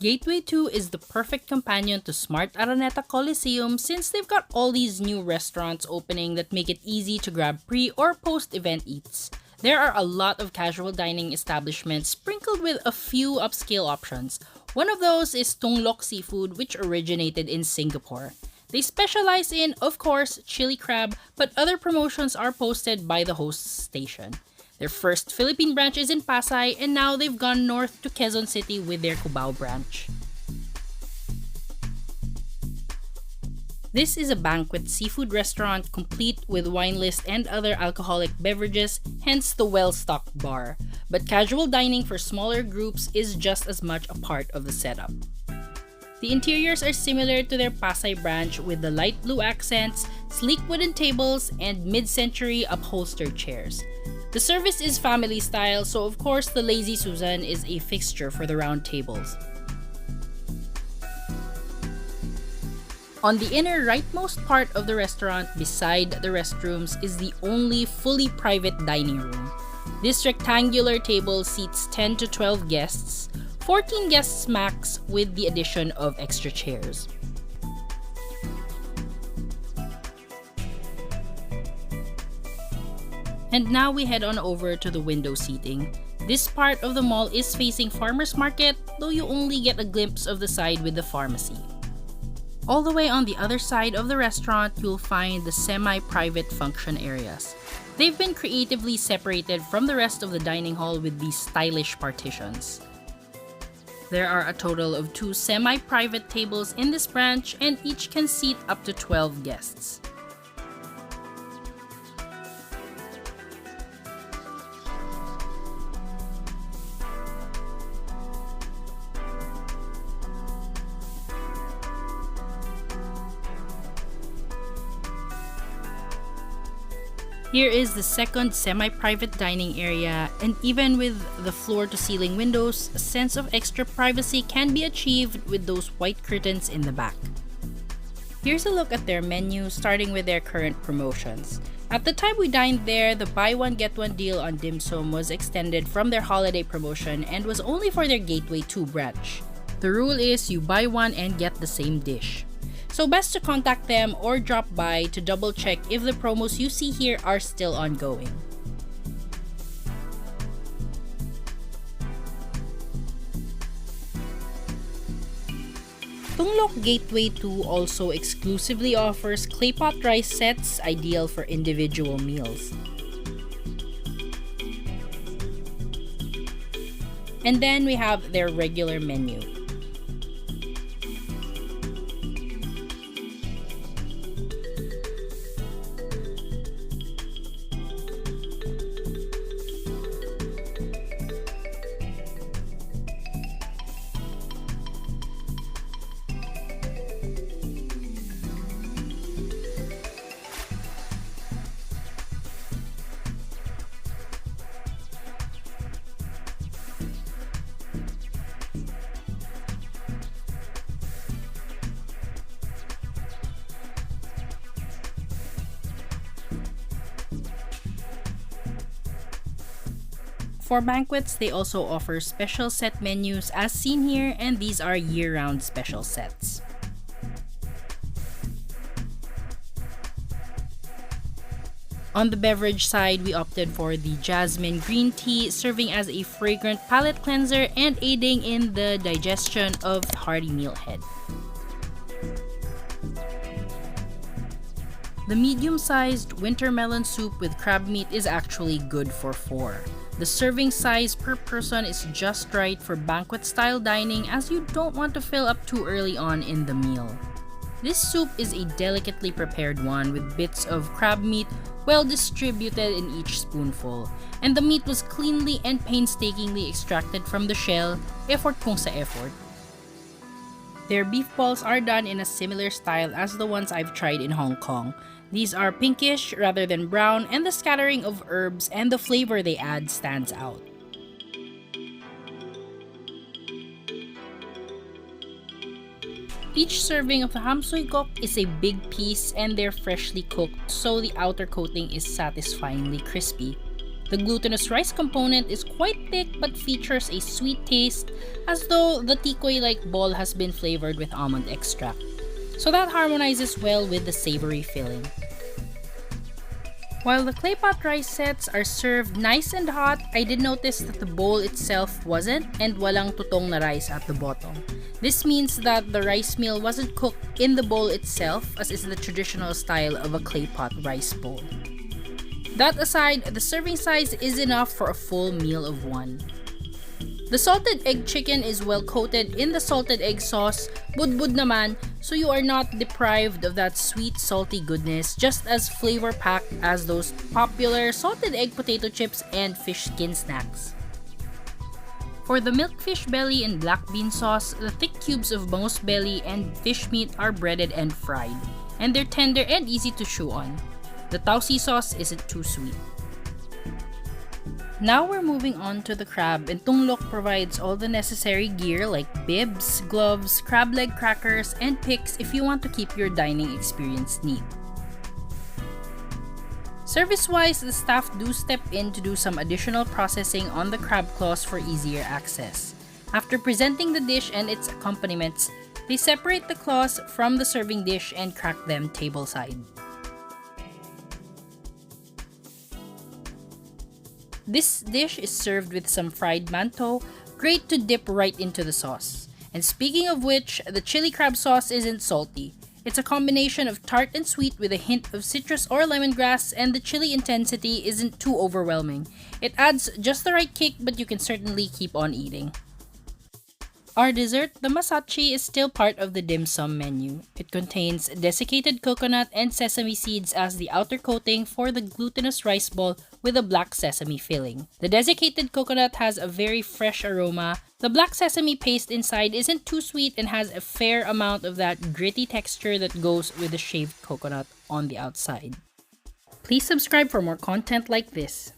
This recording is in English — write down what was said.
Gateway 2 is the perfect companion to Smart Araneta Coliseum since they've got all these new restaurants opening that make it easy to grab pre or post-event eats. There are a lot of casual dining establishments sprinkled with a few upscale options. One of those is Tung Lok Seafood, which originated in Singapore. They specialize in, of course, chili crab, but other promotions are posted by the host station. Their first Philippine branch is in Pasay, and now they've gone north to Quezon City with their Cubao branch. This is a banquet seafood restaurant complete with wine list and other alcoholic beverages, hence the well-stocked bar. But casual dining for smaller groups is just as much a part of the setup. The interiors are similar to their Pasay branch with the light blue accents, sleek wooden tables, and mid-century upholstered chairs. The service is family style, so of course the Lazy Susan is a fixture for the round tables. On the inner rightmost part of the restaurant, beside the restrooms, is the only fully private dining room. This rectangular table seats 10 to 12 guests, 14 guests max with the addition of extra chairs. And now we head on over to the window seating. This part of the mall is facing Farmers Market, though you only get a glimpse of the side with the pharmacy. All the way on the other side of the restaurant, you'll find the semi-private function areas. They've been creatively separated from the rest of the dining hall with these stylish partitions. There are a total of 2 semi-private tables in this branch, and each can seat up to 12 guests. Here is the second semi-private dining area, and even with the floor-to-ceiling windows, a sense of extra privacy can be achieved with those white curtains in the back. Here's a look at their menu, starting with their current promotions. At the time we dined there, the buy one get one deal on dim sum was extended from their holiday promotion and was only for their Gateway 2 branch. The rule is you buy one and get the same dish. So best to contact them or drop by to double check if the promos you see here are still ongoing. Tung Lok Gateway 2 also exclusively offers claypot rice sets ideal for individual meals. And then we have their regular menu. For banquets, they also offer special set menus as seen here, and these are year-round special sets. On the beverage side, we opted for the jasmine green tea, serving as a fragrant palate cleanser and aiding in the digestion of hearty mealhead. The medium-sized winter melon soup with crab meat is actually good for 4. The serving size per person is just right for banquet-style dining, as you don't want to fill up too early on in the meal. This soup is a delicately prepared one with bits of crab meat well distributed in each spoonful, and the meat was cleanly and painstakingly extracted from the shell, effort kung sa effort. Their beef balls are done in a similar style as the ones I've tried in Hong Kong. These are pinkish rather than brown, and the scattering of herbs and the flavor they add stands out. Each serving of the ham sui gok is a big piece, and they're freshly cooked, so the outer coating is satisfyingly crispy. The glutinous rice component is quite thick but features a sweet taste, as though the tikoy-like ball has been flavored with almond extract. So that harmonizes well with the savory filling. While the clay pot rice sets are served nice and hot, I did notice that the bowl itself wasn't, and walang tutong na rice at the bottom. This means that the rice meal wasn't cooked in the bowl itself, as is the traditional style of a clay pot rice bowl. That aside, the serving size is enough for a full meal of one. The salted egg chicken is well coated in the salted egg sauce, budbud naman, so you are not deprived of that sweet salty goodness, just as flavor packed as those popular salted egg potato chips and fish skin snacks. For the milkfish belly and black bean sauce, the thick cubes of bangus belly and fish meat are breaded and fried, and they're tender and easy to chew on. The tausi sauce isn't too sweet. Now we're moving on to the crab, and Tung Lok provides all the necessary gear like bibs, gloves, crab leg crackers, and picks if you want to keep your dining experience neat. Service-wise, the staff do step in to do some additional processing on the crab claws for easier access. After presenting the dish and its accompaniments, they separate the claws from the serving dish and crack them tableside. This dish is served with some fried mantou, great to dip right into the sauce. And speaking of which, the chili crab sauce isn't salty. It's a combination of tart and sweet with a hint of citrus or lemongrass, and the chili intensity isn't too overwhelming. It adds just the right kick, but you can certainly keep on eating. Our dessert, the masachi, is still part of the dim sum menu. It contains desiccated coconut and sesame seeds as the outer coating for the glutinous rice ball with a black sesame filling. The desiccated coconut has a very fresh aroma. The black sesame paste inside isn't too sweet and has a fair amount of that gritty texture that goes with the shaved coconut on the outside. Please subscribe for more content like this.